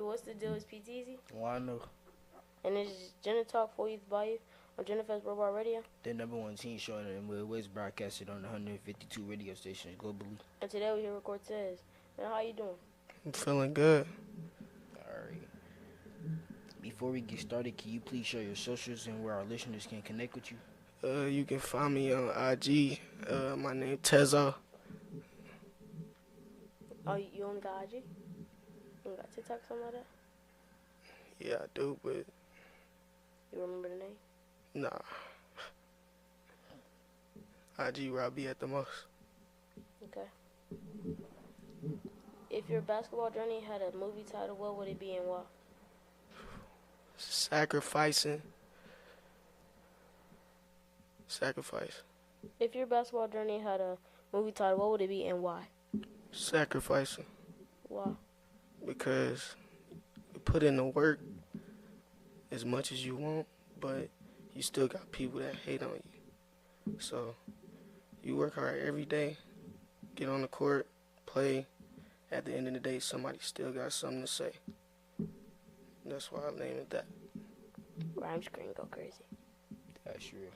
what's the deal? It's PTZ? Well, I know. And it's JegnaTalk for Youth by Youth on JegnaFest Worldwide Radio. The #1 teen show in the Midwest, broadcasted on 152 radio stations globally. And today we're here with Cortez. Man, how you doing? I'm feeling good. Alright. Before we get started, can you please share your socials and where our listeners can connect with you? You can find me on IG. My name Tezo. Oh, you only got IG? You only got TikTok, something like that? Yeah, I do, but You remember the name? nah. IG where I be at the most. Okay. If your basketball journey had a movie title, what would it be and why? Sacrifice. If your basketball journey had a movie title, what would it be and why? Sacrificing. Why? Because you put in the work as much as you want, but you still got people that hate on you. So you work hard every day, get on the court, play. At the end of the day, somebody still got something to say. That's why I named it that. Rhyme screen go crazy. That's real.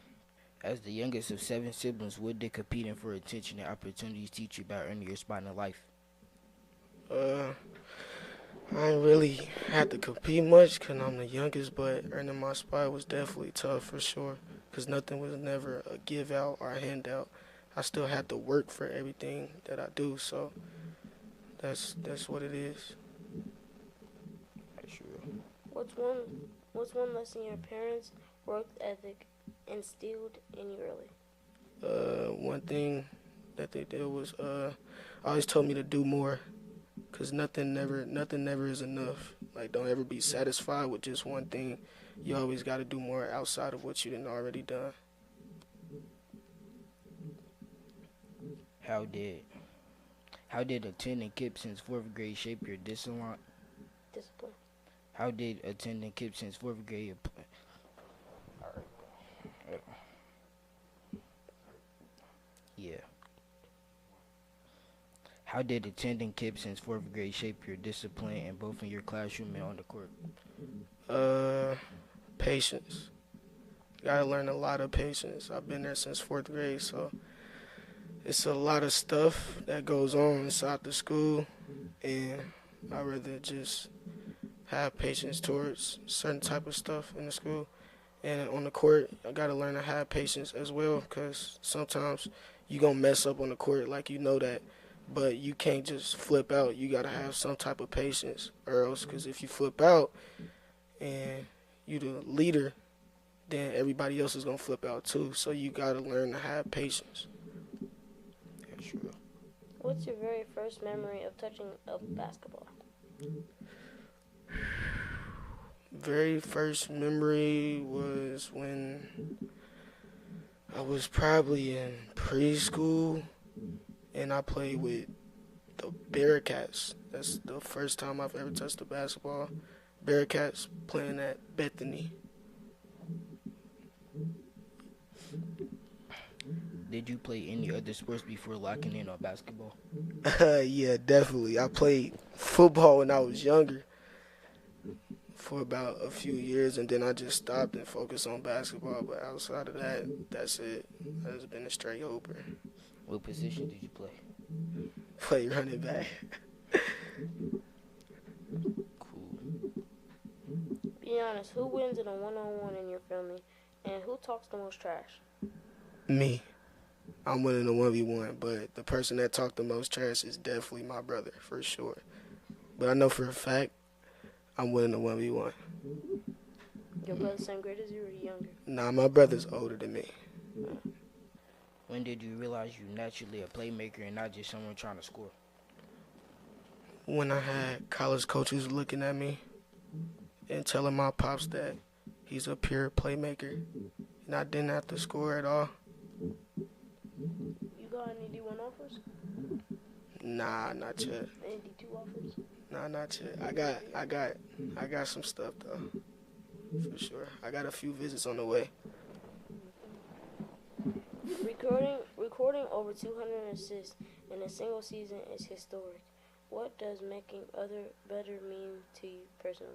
As the youngest of 7 siblings, what did competing for attention and opportunities teach you about earning your spot in life? I ain't really had to compete much because I'm the youngest, but earning my spot was definitely tough for sure because nothing was never a give out or a handout. I still had to work for everything that I do, so that's what it is. That's real. What's one lesson your parents' work ethic instilled in you early? One thing that they did was always told me to do more, cause nothing never is enough. Like, don't ever be satisfied with just one thing. You always got to do more outside of what you done already done. How did attending KIPP since 4th grade shape your discipline? How did attending KIPP since 4th grade? Yeah. How did attending KIPP since 4th grade shape your discipline in both in your classroom and on the court? Patience. Gotta learn a lot of patience. I've been there since 4th grade, so it's a lot of stuff that goes on inside the school, and I'd rather just have patience towards certain type of stuff in the school. And on the court, I gotta learn to have patience as well, because sometimes you gonna mess up on the court, like you know that, but you can't just flip out. You gotta have some type of patience, or else, because if you flip out and you the leader, then everybody else is gonna flip out too. So you gotta learn to have patience. That's true. What's your very first memory of touching a basketball? Very first memory was when I was probably in preschool and I played with the Bearcats. That's the first time I've ever touched a basketball. Bearcats playing at Bethany. Did you play any other sports before locking in on basketball? Yeah, definitely. I played football when I was younger for about a few years, and then I just stopped and focused on basketball. But outside of that, that's it. I've been a straight hooper. What position did you play? Play running back. Cool. Be honest, who wins in a one-on-one in your family, and who talks the most trash? Me. I'm winning the 1v1, but the person that talked the most trash is definitely my brother, for sure. But I know for a fact I'm winning the 1v1. Your brother the same grade as you or you younger? Nah, my brother's older than me. When did you realize you naturally a playmaker and not just someone trying to score? When I had college coaches looking at me and telling my pops that he's a pure playmaker and I didn't have to score at all. You got any D1 offers? Nah, not yet. Any D2 offers? Nah, not yet. I got some stuff though, for sure. I got a few visits on the way. Recording over 200 assists in a single season is historic. What does making other better mean to you personally?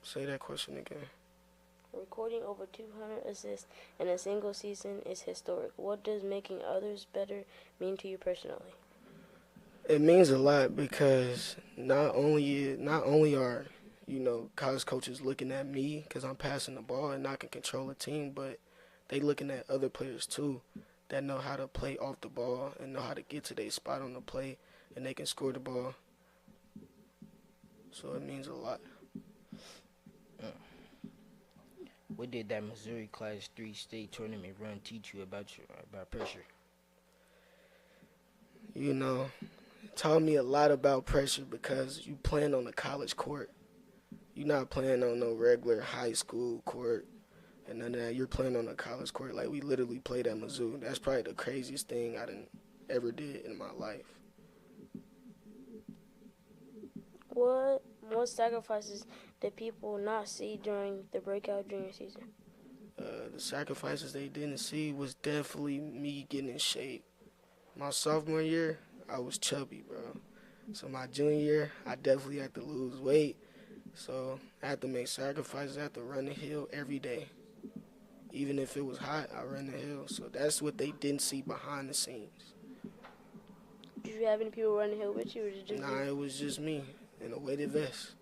Say that question again. Recording over 200 assists in a single season is historic. What does making others better mean to you personally? It means a lot because not only are college coaches looking at me because I'm passing the ball and I can control a team, but they looking at other players too that know how to play off the ball and know how to get to their spot on the play and they can score the ball. So it means a lot. What did that Missouri Class 3 state tournament run teach you about pressure? It taught me a lot about pressure because you playing on a college court. You're not playing on no regular high school court and none of that. You're playing on a college court. Like, we literally played at Mizzou. That's probably the craziest thing I ever did in my life. What sacrifices did people not see during the breakout junior season? The sacrifices they didn't see was definitely me getting in shape. My sophomore year, I was chubby, bro. So my junior year, I definitely had to lose weight. So I had to make sacrifices. I had to run the hill every day. Even if it was hot, I ran the hill. So that's what they didn't see behind the scenes. Did you have any people run the hill with you? Or did it just Nah, it was just me in a weighted vest.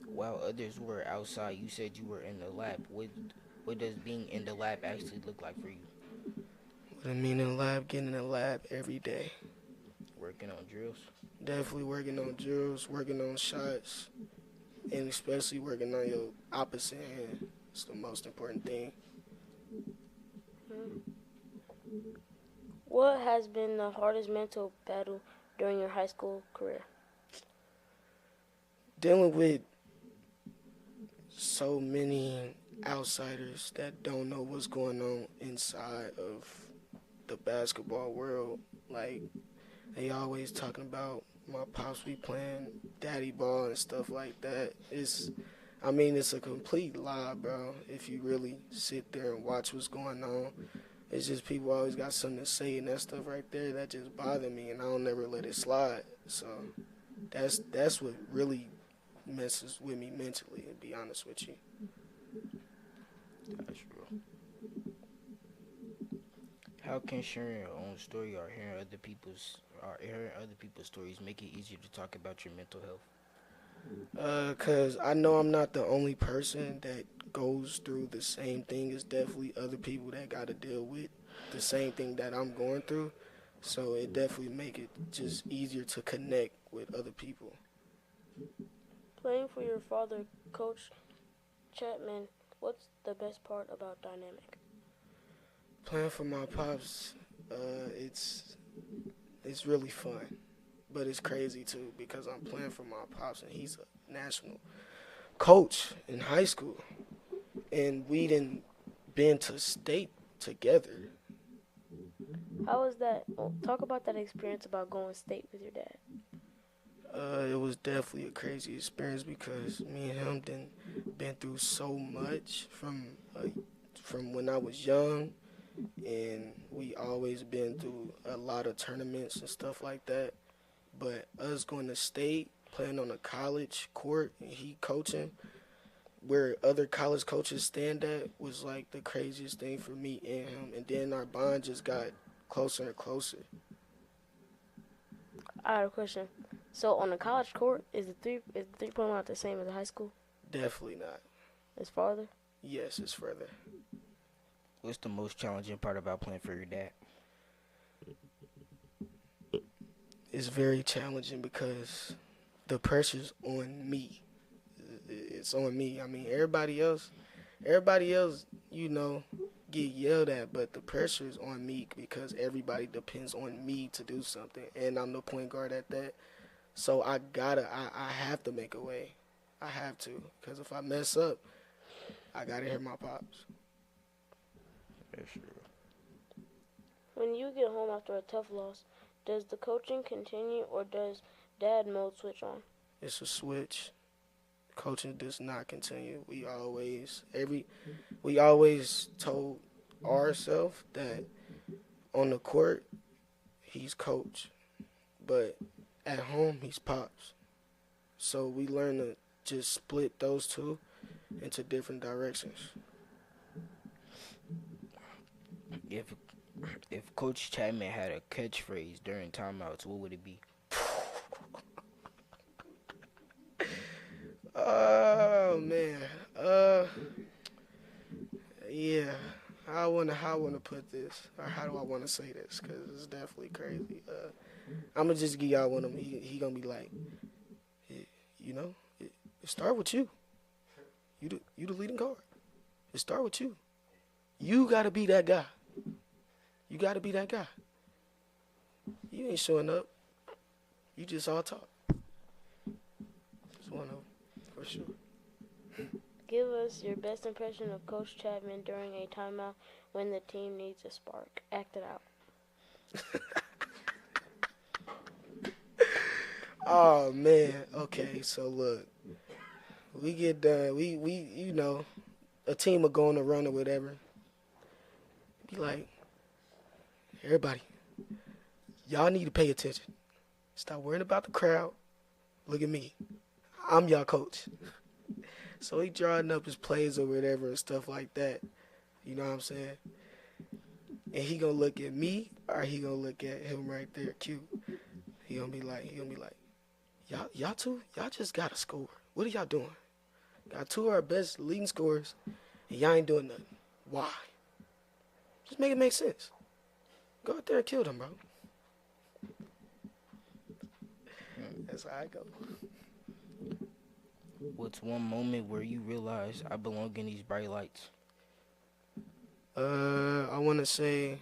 While others were outside, you said you were in the lab. What does being in the lab actually look like for you? What I mean in the lab, getting in the lab every day. Working on drills? Definitely working on drills, working on shots, and especially working on your opposite hand. It's the most important thing. What has been the hardest mental battle during your high school career? Dealing with so many outsiders that don't know what's going on inside of the basketball world. Like, they always talking about my pops be playing daddy ball and stuff like that. It's a complete lie, bro. If you really sit there and watch what's going on, it's just people always got something to say, and that stuff right there, that just bother me, and I don't never let it slide. So that's what really messes with me mentally, to be honest with you. That's real. How can sharing your own story or hearing other people's stories make it easier to talk about your mental health? Cause I know I'm not the only person that goes through the same thing. It's definitely other people that got to deal with the same thing that I'm going through. So it definitely make it just easier to connect with other people. Playing for your father, Coach Chatmon, what's the best part about Dynamic? Playing for my pops, it's really fun, but it's crazy too because I'm playing for my pops and he's a national coach in high school, and we done been to state together. How was that? Well, talk about that experience about going state with your dad. It was definitely a crazy experience because me and him done been through so much from when I was young, and we always been through a lot of tournaments and stuff like that. But us going to state, playing on a college court, and he coaching where other college coaches stand at was like the craziest thing for me and him. And then our bond just got closer and closer. I have a question. So on the college court, is the 3-point line the same as the high school? Definitely not. It's farther? Yes, it's further. What's the most challenging part about playing for your dad? It's very challenging because the pressure's on me. It's on me. I mean, everybody else, get yelled at, but the pressure is on me because everybody depends on me to do something, and I'm the point guard at that. So I have to make a way. I have to, because if I mess up, I gotta hear my pops. That's true. When you get home after a tough loss, does the coaching continue or does dad mode switch on? It's a switch. Coaching does not continue. We always told ourselves that on the court he's coach, but at home he's pops. So we learn to just split those two into different directions. If Coach Chatmon had a catchphrase during timeouts, what would it be? Oh man. Yeah. How I wanna put this, or how do I wanna say this? Cause it's definitely crazy. I'm gonna just give y'all one of them. He gonna be like, you know, it start with you. You the leading guard. It start with you. You gotta be that guy. You gotta be that guy. You ain't showing up. You just all talk. It's one of them, for sure. Give us your best impression of Coach Chatmon during a timeout when the team needs a spark. Act it out. Oh man. Okay, so look. We get done. We you know, a team will go on a run or whatever. Be like, everybody, y'all need to pay attention. Stop worrying about the crowd. Look at me. I'm y'all coach. So he drawing up his plays or whatever and stuff like that. You know what I'm saying? And he gonna look at me or he gonna look at him right there, Q. He gonna be like, y'all two, y'all just gotta score. What are y'all doing? Got two of our best leading scorers and y'all ain't doing nothing. Why? Just make it make sense. Go out there and kill them, bro. That's how I go. What's one moment where you realize I belong in these bright lights? I want to say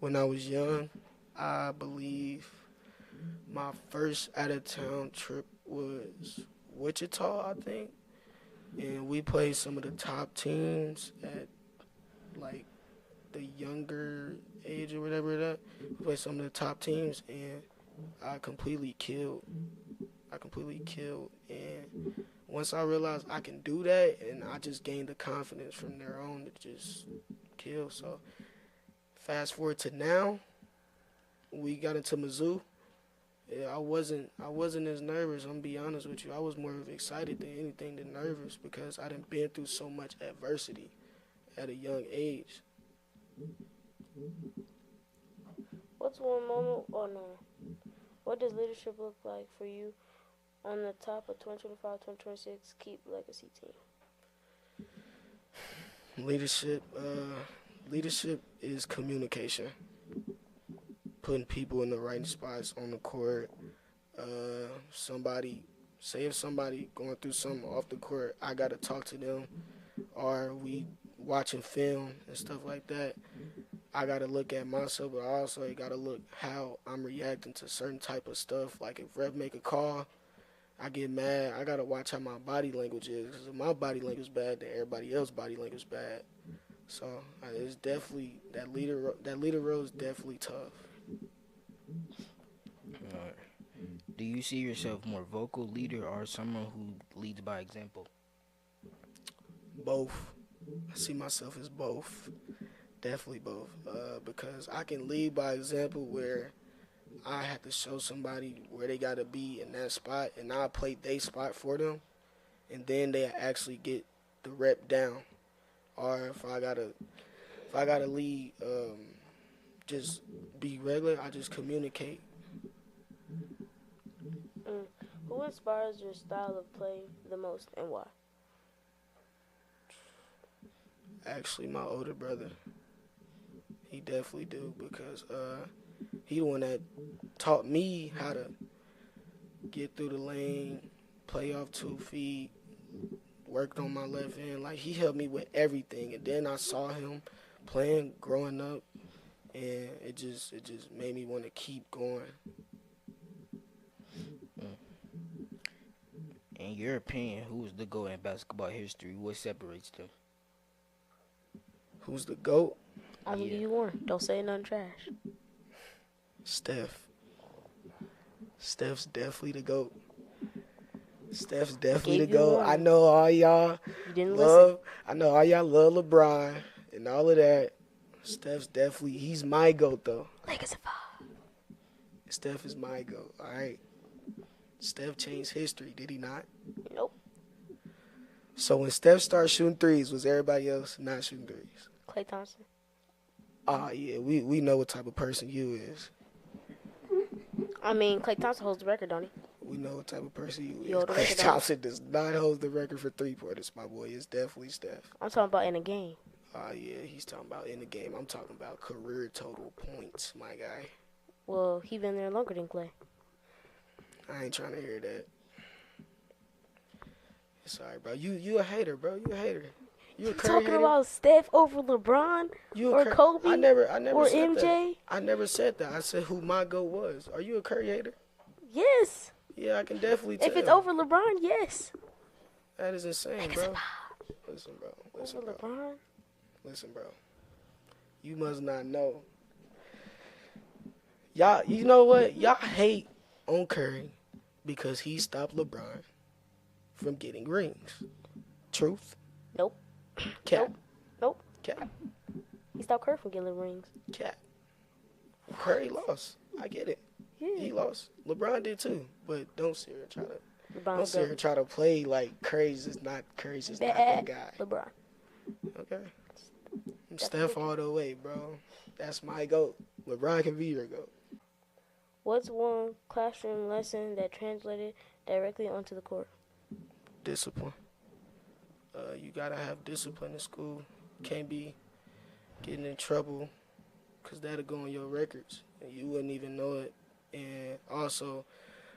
when I was young, I believe my first out-of-town trip was Wichita, I think. And we played some of the top teams at, like, the younger age or whatever that. We played some of the top teams, and I completely killed. And once I realized I can do that, and I just gained the confidence from there on to just kill. So fast forward to now, we got into Mizzou. Yeah, I wasn't as nervous. I'm gonna be honest with you. I was more of excited than anything than nervous because I done been through so much adversity at a young age. What's one moment, what does leadership look like for you on the top of 2025-2026 KIPP Legacy team? Leadership is communication. Putting people in the right spots on the court. If somebody going through something off the court, I gotta talk to them. Or we watching film and stuff like that. I gotta look at myself, but I also gotta look how I'm reacting to certain type of stuff. Like if ref make a call, I get mad. I gotta watch how my body language is. Because if my body language is bad, then everybody else's body language is bad. So it's definitely that leader role is definitely tough. Do you see yourself more vocal leader or someone who leads by example? Both. I see myself as both. Definitely both. Because I can lead by example where I have to show somebody where they got to be in that spot, and I'll play their spot for them, and then they actually get the rep down. Or if I gotta lead, just be regular, I just communicate. Who inspires your style of play the most and why? Actually, my older brother. He definitely do because he the one that taught me how to get through the lane, play off 2 feet, worked on my left hand. Like, he helped me with everything. And then I saw him playing growing up, and it just made me want to keep going. In your opinion, who is the GOAT in basketball history? What separates them? Who's the GOAT? I'm gonna give you one. Don't say nothing trash. Steph. Steph's definitely the GOAT. Steph's definitely the Gave you GOAT. one. I know all y'all You didn't love. I know all y'all love LeBron and all of that. Steph's definitely. He's my GOAT though. Legacy. Steph is my GOAT. All right. Steph changed history, did he not? Nope. So when Steph started shooting threes, was everybody else not shooting threes? Klay Thompson. Yeah, we know what type of person you is. I mean, Klay Thompson holds the record, don't he? We know what type of person you He is. hold the Klay record, don't Thompson does not hold the record for three-pointers, my boy. It's definitely Steph. I'm talking about in a game. Yeah, he's talking about in the game. I'm talking about career total points, my guy. Well, he been there longer than Klay. I ain't trying to hear that. It's all right, bro. You a hater, bro. You a hater. You a Curry Talking hater? about Steph over LeBron or Kobe I never or said MJ? that. I never said that. I said who my GOAT was. Are you a Curry hater? Yes. Yeah, I can definitely tell. If it's over LeBron, yes. That is insane, bro. Listen, bro. Over LeBron? Listen, bro. You must not know. Y'all, you know what? Y'all hate on Curry because he stopped LeBron from getting rings. Truth? Nope. Cap. Nope. Cap. He stopped Curry from getting rings. Cap. Curry lost. I get it. Yeah. He lost. LeBron did too. But don't sit here and try to LeBron's play like Curry's is not that guy. LeBron. Okay. I'm Steph all the way, bro. That's my GOAT. LeBron can be your GOAT. What's one classroom lesson that translated directly onto the court? Discipline. You gotta have discipline in school. Can't be getting in trouble because that'll go on your records and you wouldn't even know it. And also,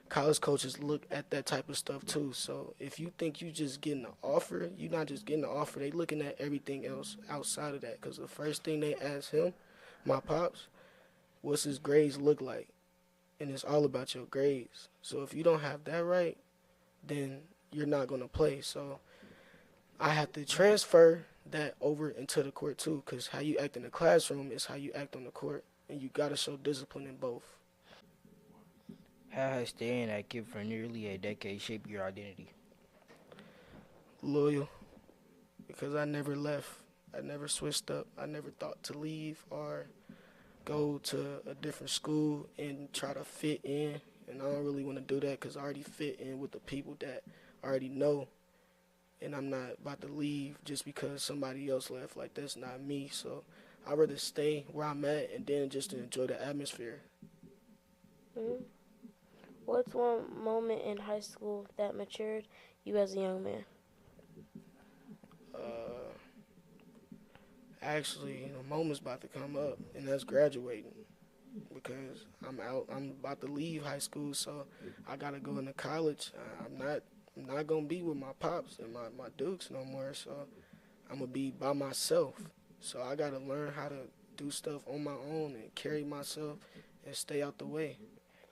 college coaches look at that type of stuff too. So if you think you just getting an offer, you're not just getting an offer. They looking at everything else outside of that because the first thing they ask him, my pops, what's his grades look like? And it's all about your grades. So if you don't have that right, then you're not going to play. So I have to transfer that over into the court too, because how you act in the classroom is how you act on the court, and you got to show discipline in both. How has staying at KIPP for nearly a decade shaped your identity? Loyal, because I never left. I never switched up. I never thought to leave or go to a different school and try to fit in. And I don't really want to do that because I already fit in with the people that I already know. And I'm not about to leave just because somebody else left. Like, that's not me. So I'd rather stay where I'm at and then just to enjoy the atmosphere. Mm-hmm. What's one moment in high school that matured you as a young man? Actually, the moment's about to come up, and that's graduating. Because I'm about to leave high school, so I gotta go into college. I'm not gonna be with my pops and my dukes no more, so I'm gonna be by myself. So I gotta learn how to do stuff on my own and carry myself and stay out the way.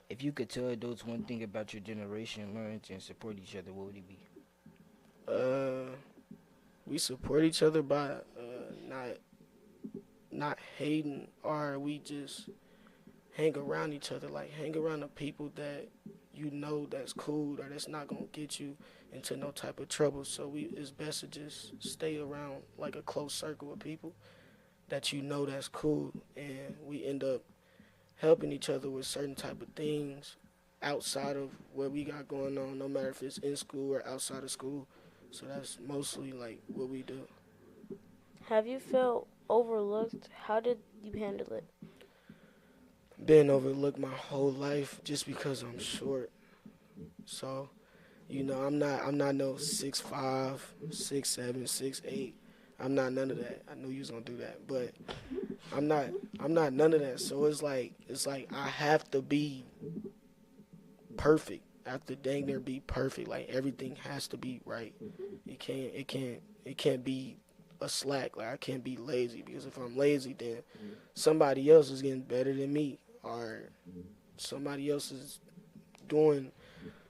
If you could tell adults one thing about your generation, learn and support each other, what would it be? We support each other by not hating, or we just hang around each other. Like, hang around the people that you know that's cool or that's not gonna get you into no type of trouble. So it's best to just stay around like a close circle of people that you know that's cool, and we end up helping each other with certain type of things outside of what we got going on, no matter if it's in school or outside of school. So that's mostly like what we do. Have you felt overlooked? How did you handle it? Been overlooked my whole life just because I'm short. So, I'm not no 6'5", 6'7", 6'8". I'm not none of that. I knew you was gonna do that, but I'm not none of that. So it's like I have to be perfect. I have to dang near be perfect. Like, everything has to be right. It can't be a slack. Like, I can't be lazy, because if I'm lazy, then somebody else is getting better than me, or somebody else is doing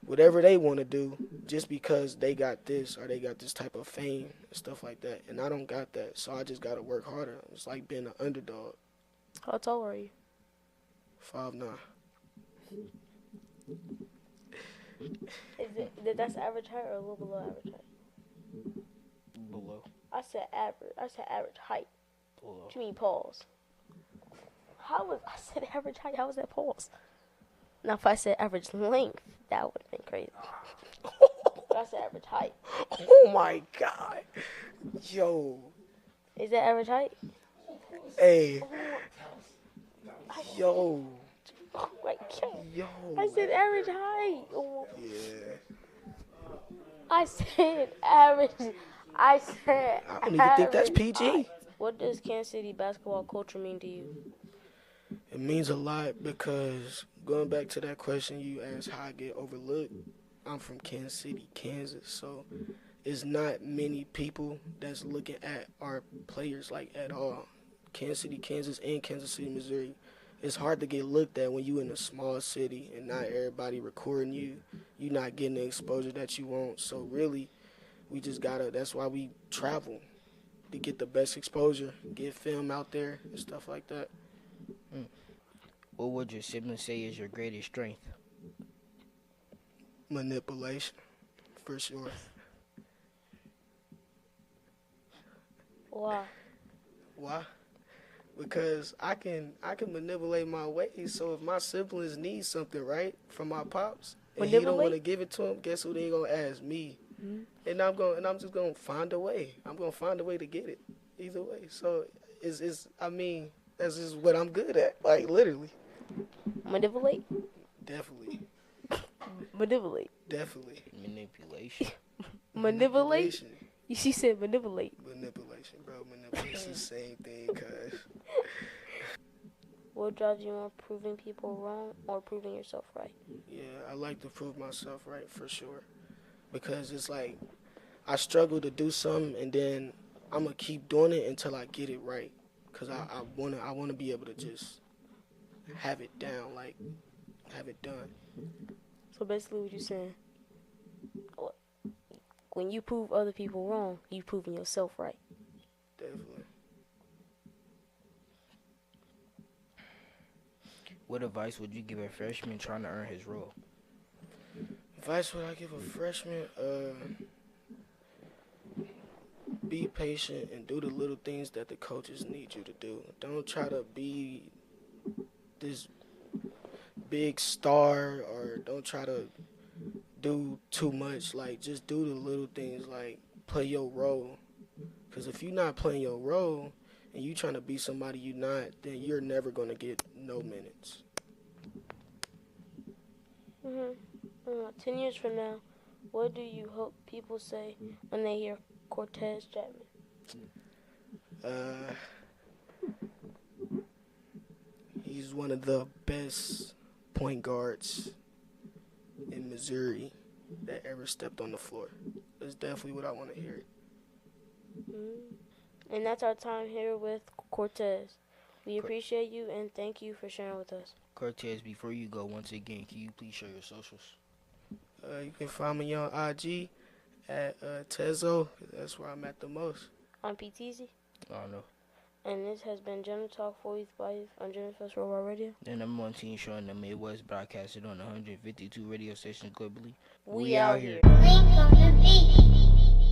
whatever they want to do just because they got this or they got this type of fame and stuff like that. And I don't got that, so I just got to work harder. It's like being an underdog. How tall are you? 5'9". That's average height or a little below average height? Below. I said average. I said average height. Below. What you mean pause? I said average height? How was that pause? Now if I said average length, that would have been crazy. But I said average height. Oh my God. Yo. Is that average height? Hey. Yo. Wait, Yo. I said average height. Yeah. I said average. I said I don't even think that's PG. height. What does Kansas City basketball culture mean to you? It means a lot because going back to that question you asked how I get overlooked, I'm from Kansas City, Kansas, so it's not many people that's looking at our players like at all. Kansas City, Kansas, and Kansas City, Missouri. It's hard to get looked at when you in a small city and not everybody recording you. You're not getting the exposure that you want. So really, we just gotta, that's why we travel, to get the best exposure, get film out there and stuff like that. What would your siblings say is your greatest strength? Manipulation, for sure. Why? Why? Because I can manipulate my ways. So if my siblings need something, right, from my pops, and he don't want to give it to him, guess who they gonna ask? Me. Mm-hmm. And I'm just gonna find a way. I'm gonna find a way to get it. Either way. So that's just what I'm good at. Like literally. Manipulate. Definitely. Manipulate. Definitely. Manipulation. Manipulate. She said manipulate. Manipulation, bro. Manipulation, same thing, cuz. What drives you on proving people wrong or proving yourself right? Yeah, I like to prove myself right for sure. Because it's like I struggle to do something and then I'm going to keep doing it until I get it right. Because I wanna be able to just have it down, like have it done. So basically what you're saying, when you prove other people wrong, you proving yourself right. Definitely. What advice would you give a freshman trying to earn his role? Advice would I give a freshman? Be patient and do the little things that the coaches need you to do. Don't try to be this big star or don't try to do too much. Like, just do the little things, like play your role. Because if you're not playing your role and you trying to be somebody you're not, then you're never going to get no minutes. 10 years from now, what do you hope people say when they hear Cortez Chatmon? He's one of the best point guards in Missouri that ever stepped on the floor. That's definitely what I want to hear. And that's our time here with Cortez. We appreciate you and thank you for sharing with us. Cortez, before you go, once again, can you please share your socials? You can find me on IG at Tezo. That's where I'm at the most. I'm PTZ. I don't know. And this has been JegnaTalk 45 on Jegna Fest Worldwide Radio. The number one team show in the Midwest, broadcasted on 152 radio stations globally. We out here. Link on the beat.